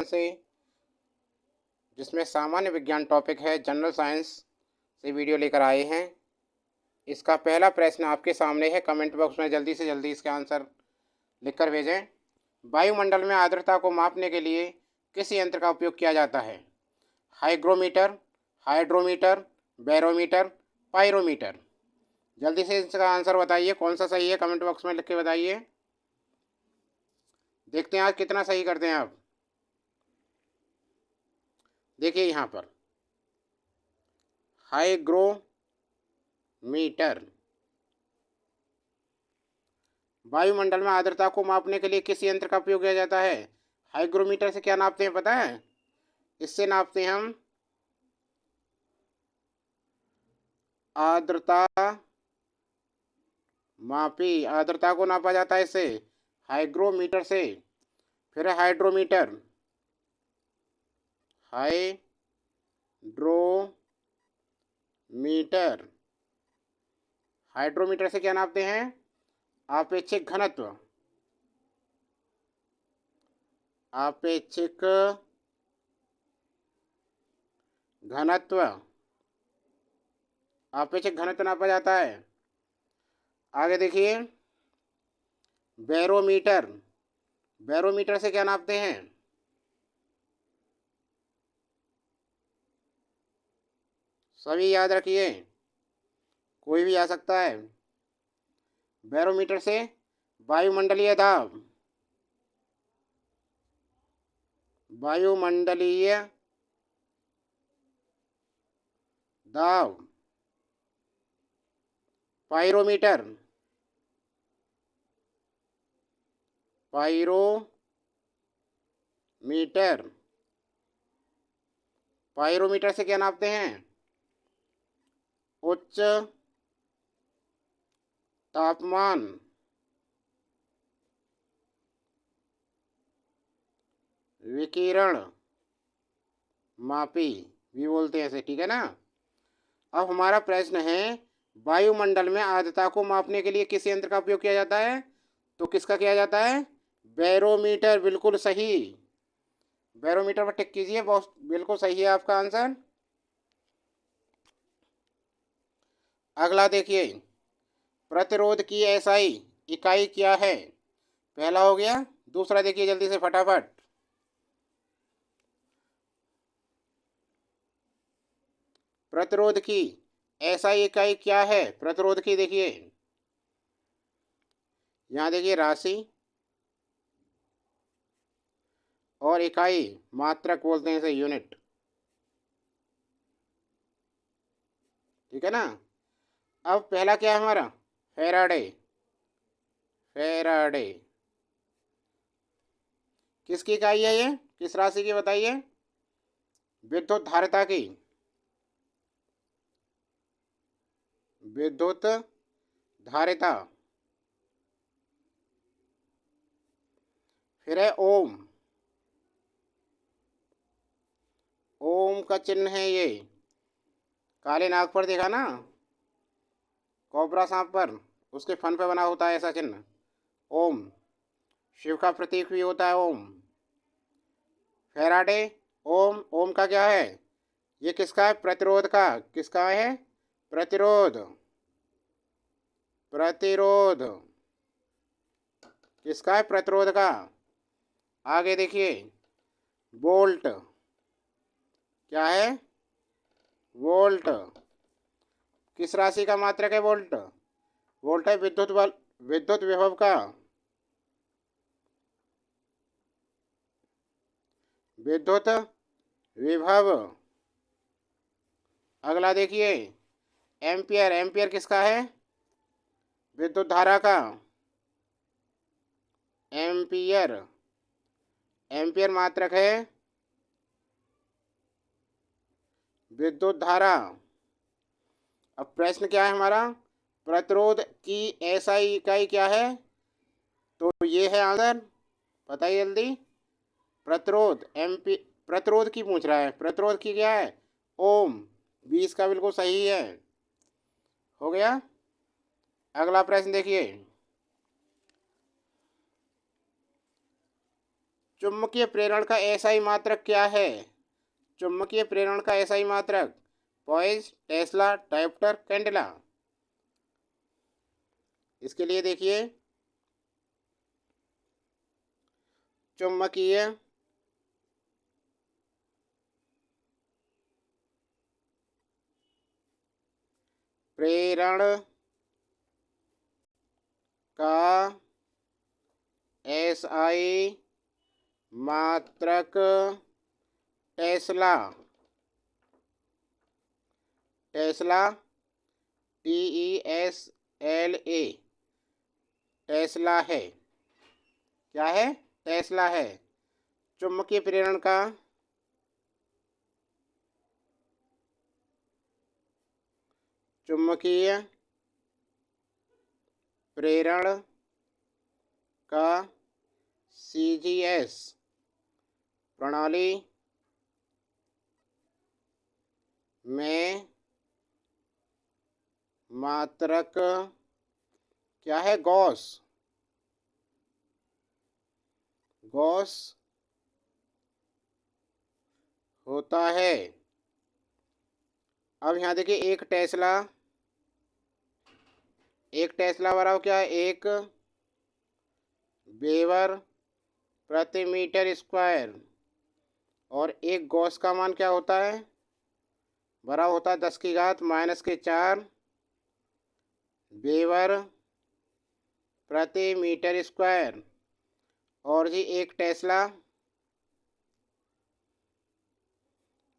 से, जिसमें सामान्य विज्ञान टॉपिक है, जनरल साइंस से वीडियो लेकर आए हैं। इसका पहला प्रश्न आपके सामने है। कमेंट बॉक्स में जल्दी से जल्दी इसका आंसर लिखकर भेजें। वायुमंडल में आर्द्रता को मापने के लिए किस यंत्र का उपयोग किया जाता है? Hygrometer, hydrometer, barometer, pyrometer. जल्दी से इसका आंसर बताइए, कौन सा सही है, कमेंट बॉक्स में लिख के बताइए। देखते हैं आज कितना सही करते हैं आप। देखिए यहाँ पर हाइग्रोमीटर। वायुमंडल में आर्द्रता को मापने के लिए किस यंत्र का उपयोग किया जाता है? हाइग्रोमीटर से क्या नापते हैं पता है? इससे नापते हैं हम आर्द्रता मापी। आर्द्रता को नापा जाता है इससे, हाइग्रोमीटर से। फिर है हाइड्रोमीटर। हाइड्रोमीटर। हाइड्रोमीटर से क्या नापते हैं? आपेक्षिक घनत्व। आपेक्षिक घनत्व। आपेक्षिक घनत्व नापा जाता है। आगे देखिए, बैरोमीटर। बैरोमीटर से क्या नापते हैं? सभी याद रखिए, कोई भी आ सकता है। बैरोमीटर से वायुमंडलीय दाब। वायुमंडलीय दाब। पायरोमीटर। पायरोमीटर। पायरोमीटर से क्या नापते हैं? उच्च तापमान। विकिरण मापी भी बोलते हैं इसे, ठीक है ना। अब हमारा प्रश्न है, वायुमंडल में आर्द्रता को मापने के लिए किस यंत्र का उपयोग किया जाता है? तो किसका किया जाता है? बैरोमीटर। बिल्कुल सही। बैरोमीटर पर टिक कीजिए, बहुत बिल्कुल सही है आपका आंसर। अगला देखिए, प्रतिरोध की एसआई इकाई क्या है? पहला हो गया। दूसरा देखिए जल्दी से फटाफट। प्रतिरोध की एसआई इकाई क्या है? प्रतिरोध की देखिए, यहाँ देखिए राशि और इकाई, मात्रक बोलते हैं इसे, यूनिट, ठीक है ना। अब पहला क्या है हमारा? फेराडे। फेराडे किसकी इकाई है ये? किस राशि की बताइए? विद्युत धारिता की। विद्युत धारिता। फिर है ओम। ओम का चिन्ह है ये, काले नाग पर देखा ना, कोबरा सांप पर, उसके फन पे बना होता है ऐसा चिन्ह, ओम। शिव का प्रतीक भी होता है ओम। फेराडे, ओम। ओम का क्या है? ये किसका है? प्रतिरोध का। किसका है? प्रतिरोध। प्रतिरोध किसका है? प्रतिरोध का। आगे देखिए, वोल्ट। क्या है? वोल्ट। किस राशि का मात्रक है वोल्ट? वोल्ट है विद्युत बल, विद्युत विभव का। विद्युत विभव। अगला देखिए, एम्पियर। एम्पियर किसका है? विद्युत धारा का। एम्पियर। एम्पियर मात्रक है विद्युत धारा। अब प्रश्न क्या है हमारा? प्रतिरोध की एसआई इकाई क्या है? तो ये है आंसर, बताइए जल्दी। प्रतिरोध, एम्पी प्रतिरोध की पूछ रहा है। प्रतिरोध की क्या है? ओम। 20 का बिल्कुल सही है। हो गया। अगला प्रश्न देखिए, चुंबकीय प्रेरण का एसआई मात्रक क्या है? चुंबकीय प्रेरण का एसआई मात्रक पॉइज, टेस्ला, डायोप्टर, कैंडेला। इसके लिए देखिए, चुंबकीय प्रेरण का एसआई मात्रक टेस्ला, टेस्ला, TESLA, टेस्ला है। क्या है? टेस्ला है। चुंबकीय प्रेरण का चुंबकीय प्रेरण का CGS प्रणाली में मात्रक क्या है? गॉस, गॉस होता है। अब यहाँ देखिए, एक टेस्ला बराबर क्या है? 1 वेबर प्रति मीटर स्क्वायर। और एक गॉस का मान क्या होता है? बराबर होता है 10⁻⁻⁴ वेबर प्रति मीटर स्क्वायर। और जी एक टेस्ला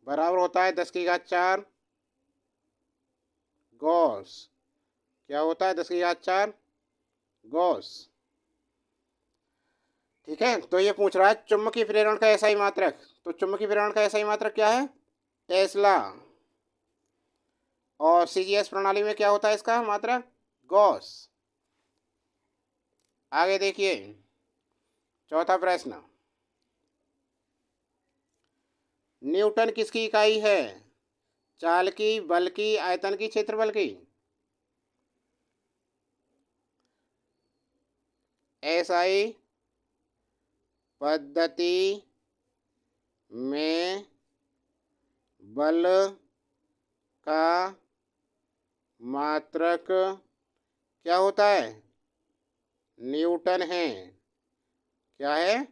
बराबर होता है 10⁻⁴ गॉस। क्या होता है? 10⁻⁴ गॉस। ठीक है, तो ये पूछ रहा है चुंबकीय प्रेरण का एसआई मात्रक। तो चुंबकीय प्रेरण का एसआई मात्रक क्या है? टेस्ला। और सीजीएस प्रणाली में क्या होता है इसका मात्रक? गॉस। आगे देखिए, चौथा प्रश्न, न्यूटन किसकी इकाई है? चाल की, बल की, आयतन की, क्षेत्रफल की? एसआई पद्धति में बल का मात्रक क्या होता है? न्यूटन है। क्या है?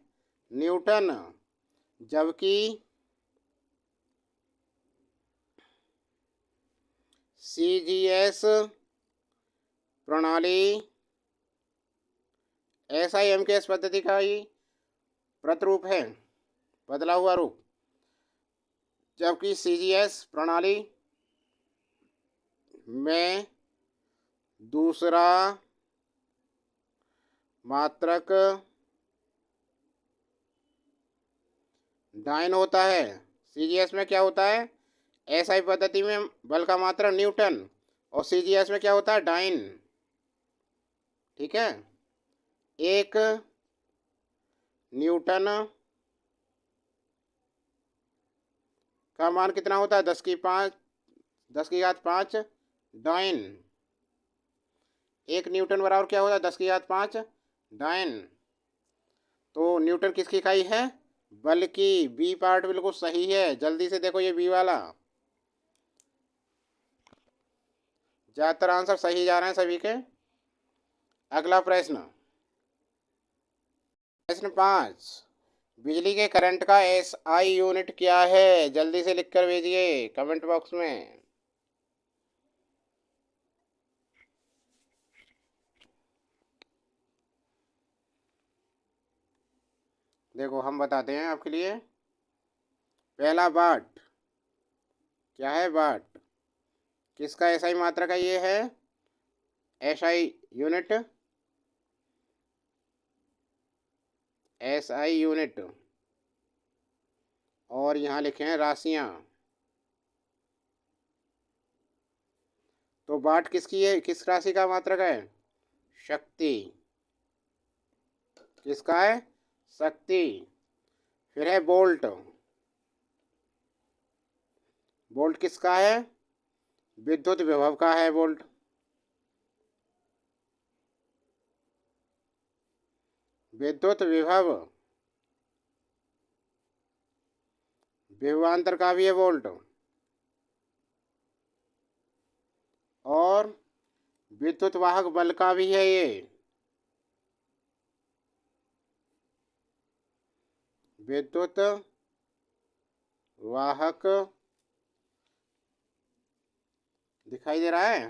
न्यूटन। जबकि सीजीएस प्रणाली SI-MKS पद्धति का ही प्रतिरूप है, बदला हुआ रूप। जबकि सीजीएस प्रणाली में दूसरा मात्रक डाइन होता है। सीजीएस में क्या होता है? एसआई पद्धति में बल का मात्रक न्यूटन, और सीजीएस में क्या होता है? डाइन। ठीक है, 1 न्यूटन का मान कितना होता है? 10⁵ डाइन। 1 न्यूटन बराबर क्या होता है? 10⁵ डाइन। तो न्यूटन किसकी इकाई है? बल की। बी पार्ट बिल्कुल सही है। जल्दी से देखो ये बी वाला, ज़्यादातर आंसर सही जा रहे हैं सभी के। अगला प्रश्न, प्रश्न 5, बिजली के करंट का एसआई यूनिट क्या है? जल्दी से लिख कर भेजिए कमेंट बॉक्स में। देखो हम बताते हैं आपके लिए। पहला वाट। क्या है? वाट। किसका एसआई मात्रक है? ये है एसआई यूनिट, एसआई यूनिट। और यहाँ लिखे हैं राशियाँ। तो वाट किसकी है? किस राशि का मात्रक है? शक्ति। किसका है? शक्ति। फिर है वोल्ट। वोल्ट किसका है? विद्युत विभव का है वोल्ट। विद्युत विभव विभवांतर का भी है वोल्ट, और विद्युत वाहक बल का भी है ये। विद्युत वाहक दिखाई दे रहा है,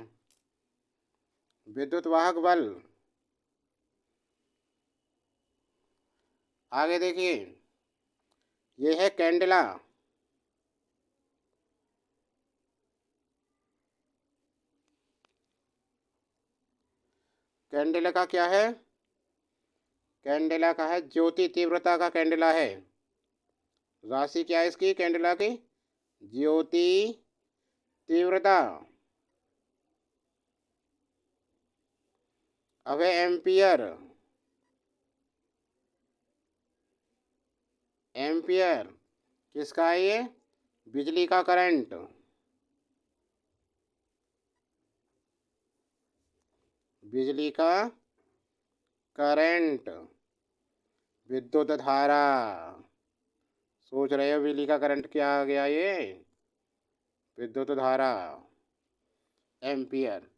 विद्युत वाहक बल। आगे देखिए, ये है कैंडेला। कैंडेला का क्या है? कैंडेला का है ज्योति तीव्रता का कैंडेला है। राशि क्या है इसकी कैंडेला की? ज्योति तीव्रता। अब है एम्पियर। एम्पियर किसका है ये? बिजली का करंट। बिजली का करंट, विद्युत धारा। सोच रहे हो बिजली का करंट क्या आ गया ये? विद्युत धारा, एम्पियर।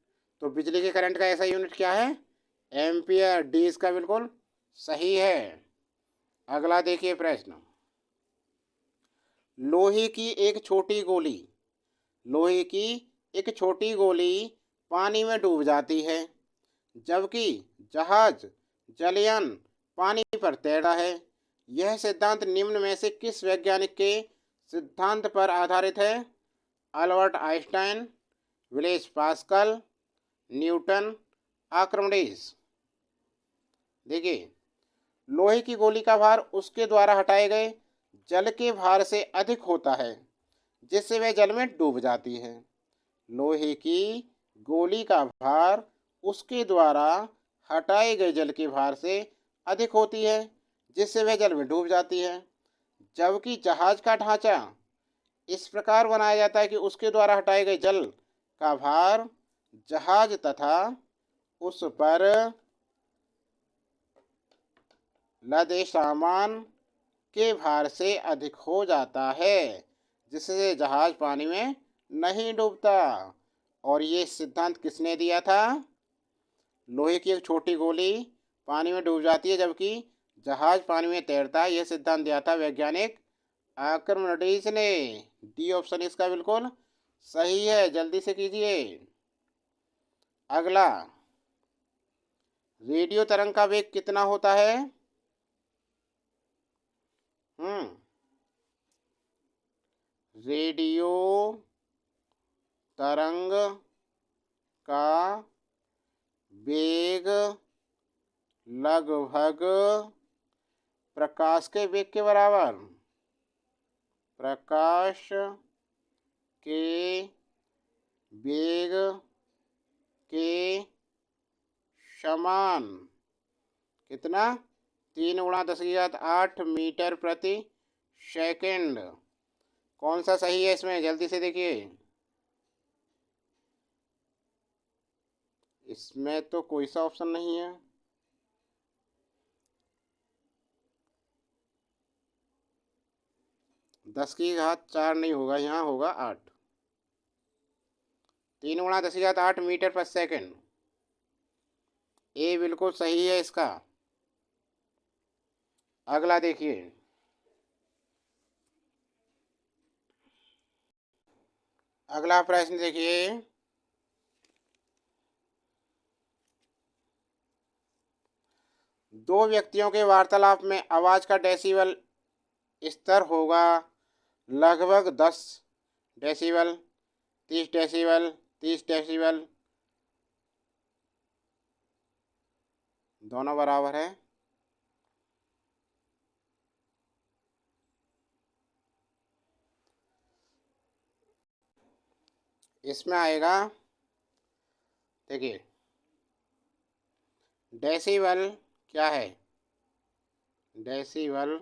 तो बिजली के करंट का ऐसा यूनिट क्या है? एम्पियर। डी इसका बिल्कुल सही है। अगला देखिए प्रश्न। लोहे की एक छोटी गोली, लोहे की एक छोटी गोली पानी में डूब जाती है, जबकि जहाज जलयान पानी पर तैरता है। यह सिद्धांत निम्न में से किस वैज्ञानिक के सिद्धांत पर आधारित है? Albert Einstein, Blaise Pascal, Newton, Archimedes. देखिए, लोहे की गोली का भार उसके द्वारा हटाए गए जल के भार से अधिक होता है, जिससे वह जल में डूब जाती है। लोहे की गोली का भार उसके द्वारा हटाए गए जल के भार से अधिक होती है, जिससे वह जल में डूब जाती है। जबकि जहाज का ढांचा इस प्रकार बनाया जाता है कि उसके द्वारा हटाए गए जल का भार जहाज तथा उस पर लदे सामान के भार से अधिक हो जाता है, जिससे जहाज पानी में नहीं डूबता। और ये सिद्धांत किसने दिया था? लोहे की एक छोटी गोली पानी में डूब जाती है, जबकि जहाज पानी में तैरता है। यह सिद्धांत दिया था वैज्ञानिक आर्किमिडीज ने। डी ऑप्शन इसका बिल्कुल सही है। जल्दी से कीजिए। अगला, रेडियो तरंग का वेग कितना होता है? रेडियो तरंग का वेग लगभग प्रकाश के वेग के बराबर, प्रकाश के वेग के समान। कितना? 3 × 10⁸ मीटर प्रति सेकंड। कौन सा सही है इसमें? जल्दी से देखिए। इसमें तो कोई सा ऑप्शन नहीं है। दस की घात 4 नहीं होगा, यहाँ होगा 8। 3 × 10⁸ मीटर पर सेकंड। ए बिल्कुल सही है इसका। अगला देखिए। अगला प्रश्न देखिए। दो व्यक्तियों के वार्तालाप में आवाज का डेसिबल स्तर होगा लगभग 10 डेसिबल, 30 डेसिबल, 30 डेसिबल, दोनों बराबर है। इसमें आएगा, देखिए, डेसिबल क्या है? डेसिबल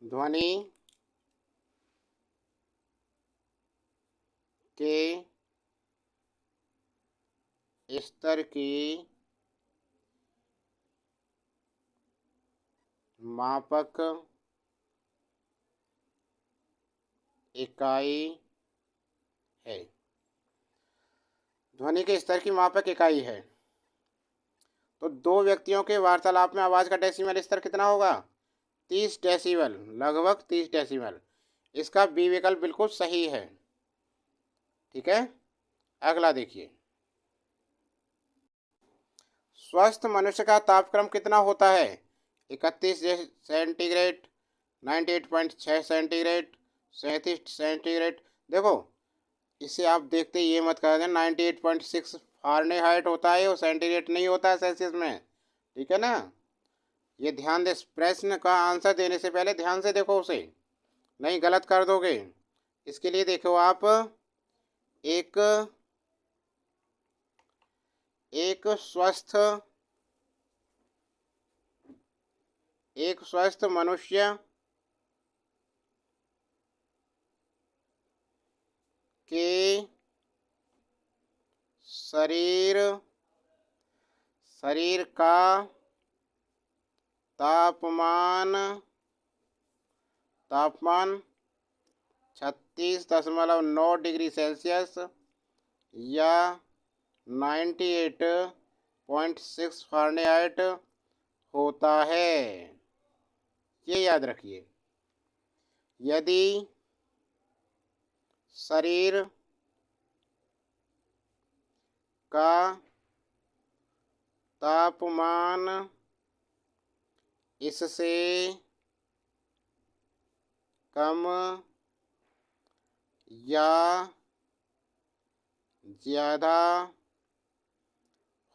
ध्वनि के स्तर की मापक इकाई है। ध्वनि के स्तर की मापक इकाई है। तो दो व्यक्तियों के वार्तालाप में आवाज़ का डेसिमल स्तर कितना होगा? 30 डेसिबल, लगभग 30 डेसिबल। इसका बी विकल्प बिल्कुल सही है। ठीक है, अगला देखिए। स्वस्थ मनुष्य का तापक्रम कितना होता है? 31 सेंटीग्रेड, 98.6 सेंटीग्रेड, 37 सेंटीग्रेड। देखो, इसे आप देखते ये मत कर दें 98.6 फ़ारेनहाइट होता है, वो सेंटीग्रेड नहीं होता है सेल्सियस में। ठीक है ना, ये ध्यान दे। प्रश्न का आंसर देने से पहले ध्यान से देखो उसे, नहीं गलत कर दोगे। इसके लिए देखो आप एक स्वस्थ मनुष्य के शरीर का तापमान 36.9 डिग्री सेल्सियस या 98.6 फ़ारेनहाइट होता है। ये याद रखिए। यदि शरीर का तापमान इससे कम या ज़्यादा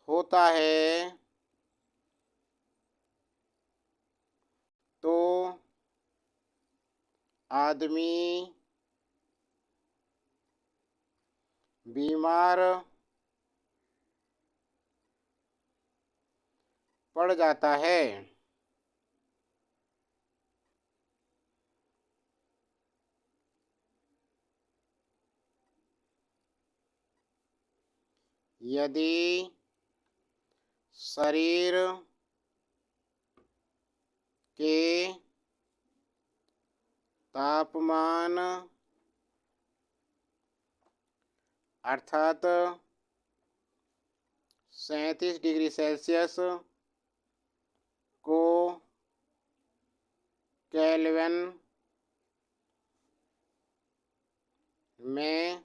होता है तो आदमी बीमार पड़ जाता है। यदि शरीर के तापमान अर्थात 37 डिग्री सेल्सियस को केल्विन में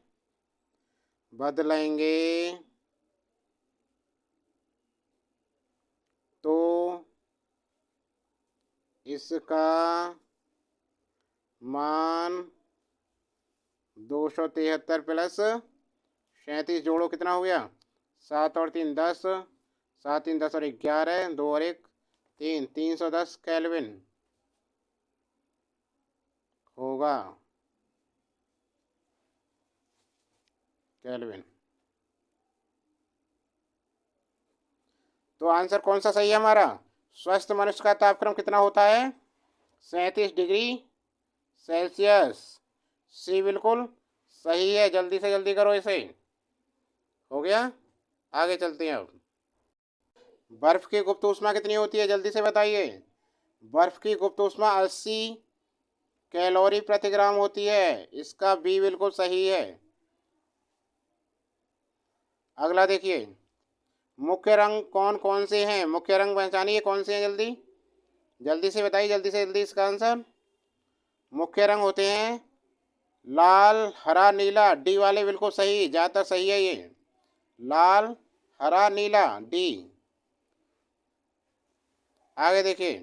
बदलेंगे तो इसका मान 273 प्लस 37 जोड़ो कितना हो गया? 7 और 3 10, 7 3 10 और 11, 2 और 1 3, 310 केल्विन होगा। केल्विन। तो आंसर कौन सा सही है हमारा? स्वस्थ मनुष्य का तापक्रम कितना होता है? 37 डिग्री सेल्सियस। सी बिल्कुल सही है। जल्दी से जल्दी करो इसे। हो गया, आगे चलते हैं अब। बर्फ की गुप्त ऊष्मा कितनी होती है? जल्दी से बताइए। बर्फ की गुप्त ऊष्मा 80 कैलोरी प्रति ग्राम होती है। इसका बी बिल्कुल सही है। अगला देखिए। मुख्य रंग कौन कौन से हैं? मुख्य रंग पहचानिए कौन से हैं, जल्दी जल्दी से बताइए, जल्दी से जल्दी इसका आंसर। मुख्य रंग होते हैं लाल, हरा, नीला। डी वाले बिल्कुल सही, ज़्यादातर सही है ये। लाल, हरा, नीला, डी। आगे देखिए।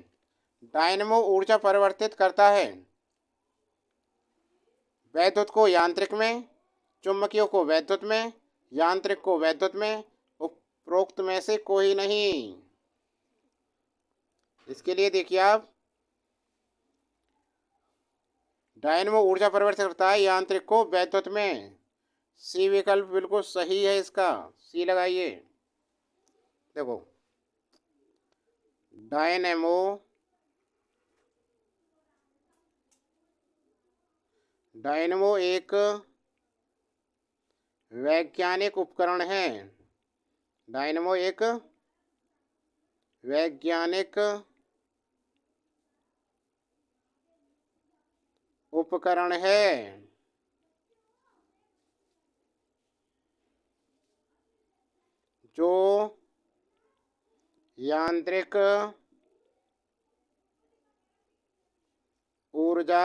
डायनेमो ऊर्जा परिवर्तित करता है वैद्युत को यांत्रिक में, चुंबकीय को वैद्युत में, यांत्रिक को वैद्युत में। उपरोक्त में से कोई नहीं। इसके लिए देखिए आप, डायनेमो ऊर्जा परिवर्तित करता है यांत्रिक को वैद्युत में। सी विकल्प बिल्कुल सही है इसका, सी लगाइए। देखो, डायनेमो एक वैज्ञानिक उपकरण है डायनमो एक वैज्ञानिक उपकरण है जो यांत्रिक ऊर्जा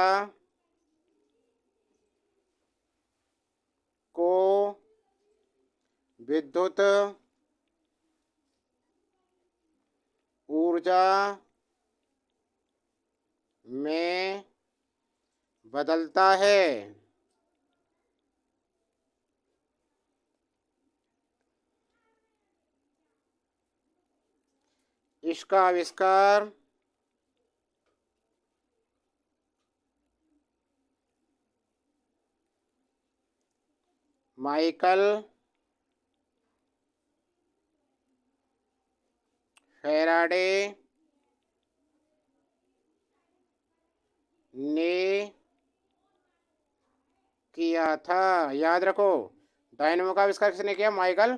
को विद्युत ऊर्जा में बदलता है। इसका आविष्कार माइकल फैराडे ने किया था। याद रखो, डायनमो का आविष्कार किसने किया? माइकल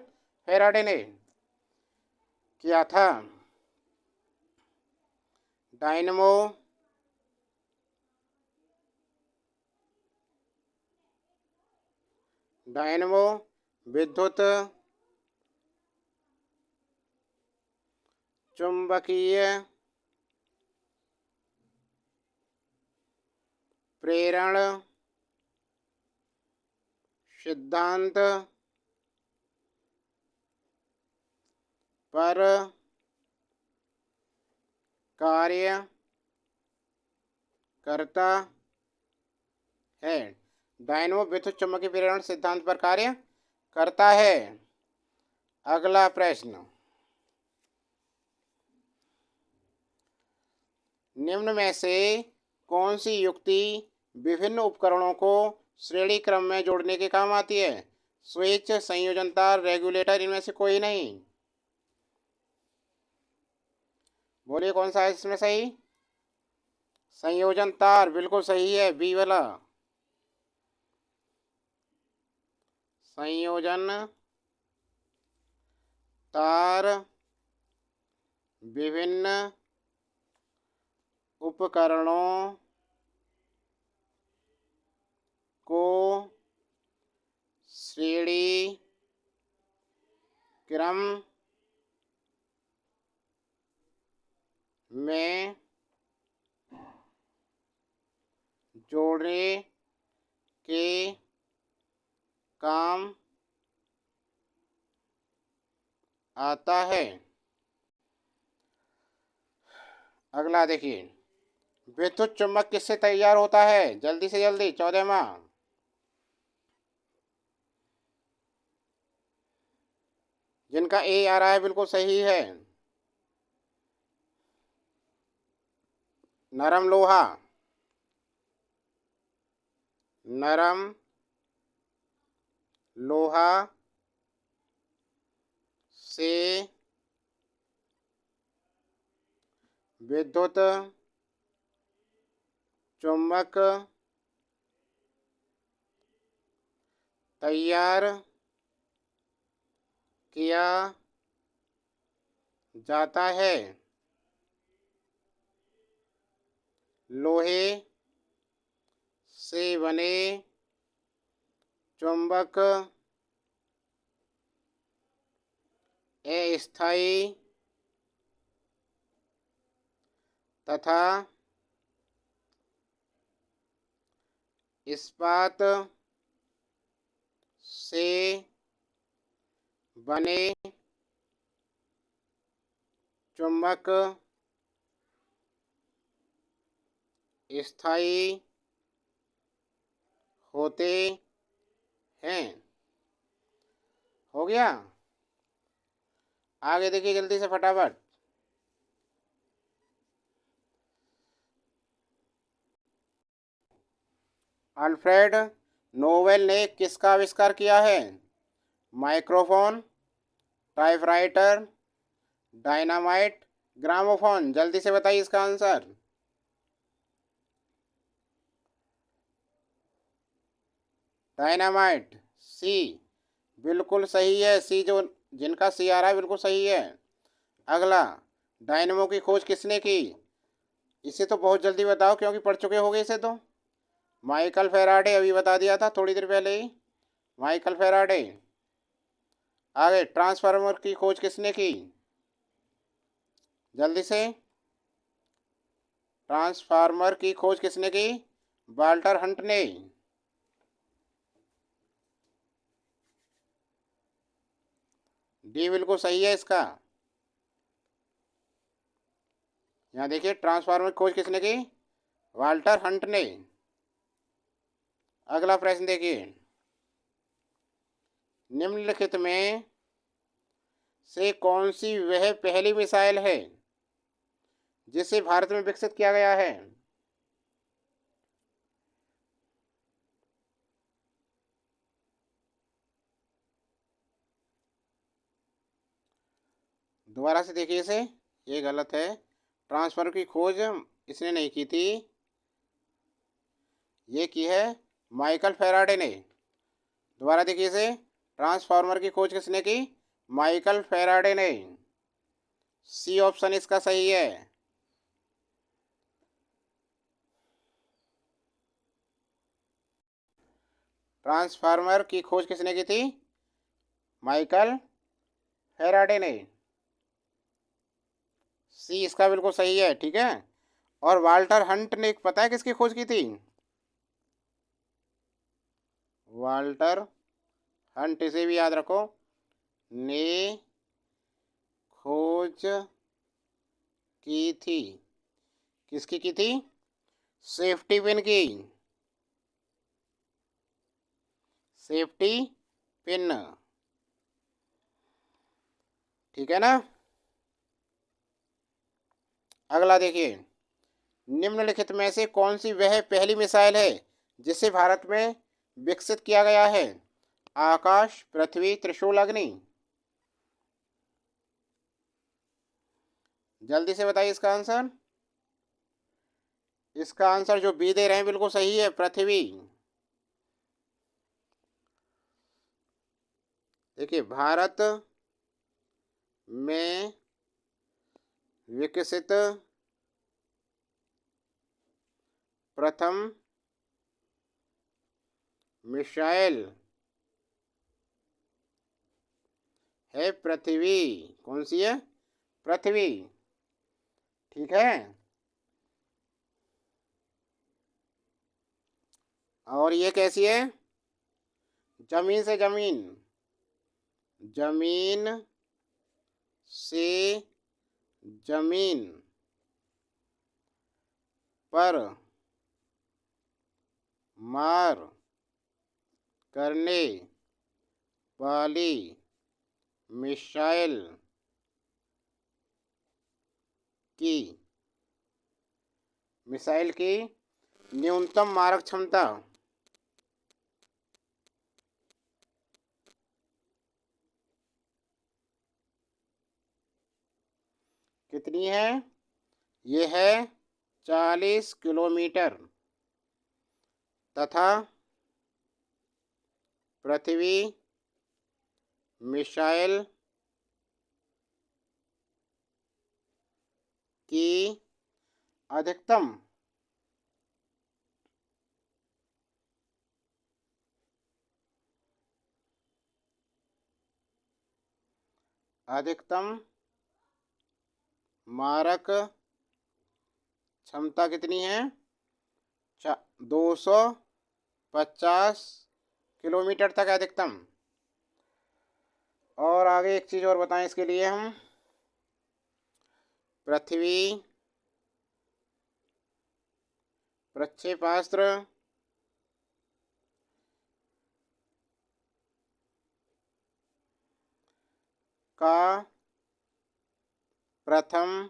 फैराडे ने किया था। डायनमो विद्युत चुंबकीय प्रेरण सिद्धांत पर कार्य करता है। डायनमो विद्युत चुम्बकीय प्रेरण सिद्धांत पर कार्य करता है। अगला प्रश्न, निम्न में से कौन सी युक्ति विभिन्न उपकरणों को श्रेणी क्रम में जोड़ने के काम आती है? स्विच, संयोजन तार, रेगुलेटर, इनमें से कोई नहीं। बोलिए कौन सा है इसमें सही? संयोजन तार बिल्कुल सही है, बी वाला। संयोजन तार विभिन्न उपकरणों को श्रेणी क्रम में जोड़ने के काम आता है। अगला देखिए, विद्युत चुम्बक किससे तैयार होता है? जल्दी से जल्दी, 14वां। जिनका ए आ रहा है बिल्कुल सही है। नरम लोहा। नरम लोहा से विद्युत चुम्बक तैयार किया जाता है। लोहे से बने चुम्बक अस्थायी तथा इस्पात से बने चुम्बक स्थायी होते हैं। हो गया? आगे देखिए जल्दी से फटाफट। अल्फ्रेड नोबेल ने किसका आविष्कार किया है? Microphone, typewriter, dynamite, gramophone. जल्दी से बताइए इसका आंसर। डायनामाइट, सी बिल्कुल सही है। सी जो जिनका सी आ रहा है बिल्कुल सही है। अगला, डायनेमो की खोज किसने की? इसे तो बहुत जल्दी बताओ क्योंकि पढ़ चुके होगे इसे तो। माइकल फेराडे, अभी बता दिया था थोड़ी देर पहले ही, माइकल फेराडे। आगे, ट्रांसफार्मर की खोज किसने की? जल्दी से, ट्रांसफार्मर की खोज किसने की? वाल्टर हंट ने। डी बिल्कुल सही है इसका। यहाँ देखिए, ट्रांसफार्मर की खोज किसने की? वाल्टर हंट ने। अगला प्रश्न देखिए, निम्नलिखित में से कौन सी वह पहली मिसाइल है जिसे भारत में विकसित किया गया है? दोबारा से देखिए इसे, ये गलत है। ट्रांसफार्मर की खोज इसने नहीं की थी, ये की है माइकल फेराडे ने। दोबारा देखिए इसे, ट्रांसफार्मर की खोज किसने की? माइकल फेराडे ने। सी ऑप्शन इसका सही है। ट्रांसफार्मर की खोज किसने की थी? माइकल फेराडे ने। सी इसका बिल्कुल सही है, ठीक है। और वाल्टर हंट ने पता है किसकी खोज की थी? वाल्टर हंट, इसे भी याद रखो, ने खोज की थी। किसकी की थी? सेफ्टी पिन की। सेफ्टी पिन, ठीक है ना। अगला देखिए, निम्नलिखित में से कौन सी वह पहली मिसाइल है जिसे भारत में विकसित किया गया है? आकाश, पृथ्वी, त्रिशूल, अग्नि। जल्दी से बताइए इसका आंसर। इसका आंसर जो बी दे रहे हैं बिल्कुल सही है, पृथ्वी। देखिए, भारत में विकसित प्रथम मिसाइल है पृथ्वी। कौन सी है? पृथ्वी, ठीक है। और ये कैसी है? जमीन से जमीन, जमीन से जमीन पर मार करने वाली मिसाइल की न्यूनतम मारक क्षमता कितनी है? ये है 40 किलोमीटर, तथा पृथ्वी मिसाइल की अधिकतम अधिकतम मारक क्षमता कितनी है? 250 किलोमीटर तक अधिकतम। और आगे एक चीज़ और बताएं इसके लिए हम, पृथ्वी प्रक्षेपास्त्र का प्रथम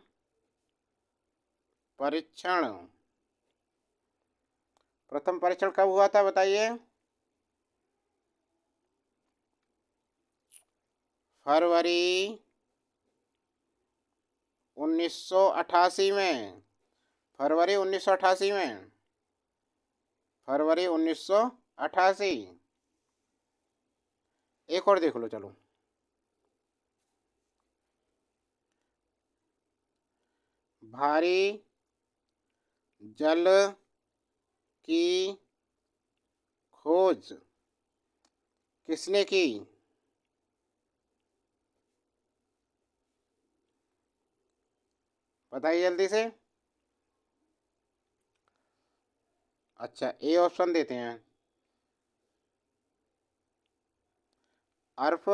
परीक्षण कब हुआ था बताइए? फरवरी 1988 में। फरवरी 1988 में। फरवरी 1988। एक और देख लो चलो। भारी जल की खोज किसने की? बताइए जल्दी से। अच्छा, ए ऑप्शन देते हैं। अर्फ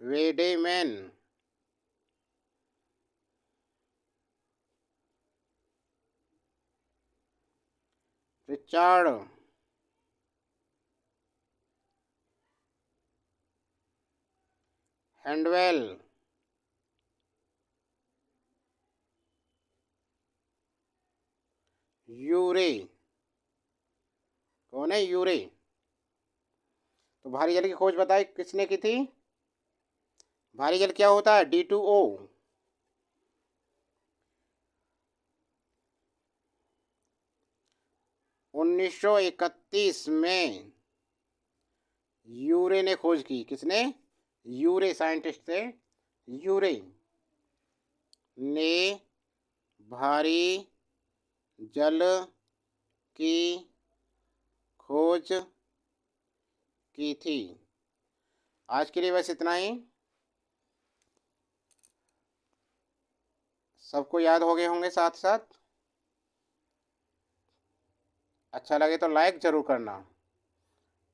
वेडेमैन, रिचार्ड हैंडवेल, यूरे। कौन है यूरे? तो भारी जल की खोज बताई किसने की थी? भारी जल क्या होता है? D2O। 1931 में यूरे ने खोज की। किसने? यूरे, साइंटिस्ट थे यूरे ने भारी जल की खोज की थी। आज के लिए बस इतना ही। सबको याद हो गए होंगे साथ साथ। अच्छा लगे तो लाइक ज़रूर करना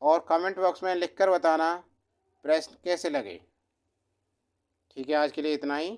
और कमेंट बॉक्स में लिखकर बताना प्रश्न कैसे लगे। ठीक है, आज के लिए इतना ही।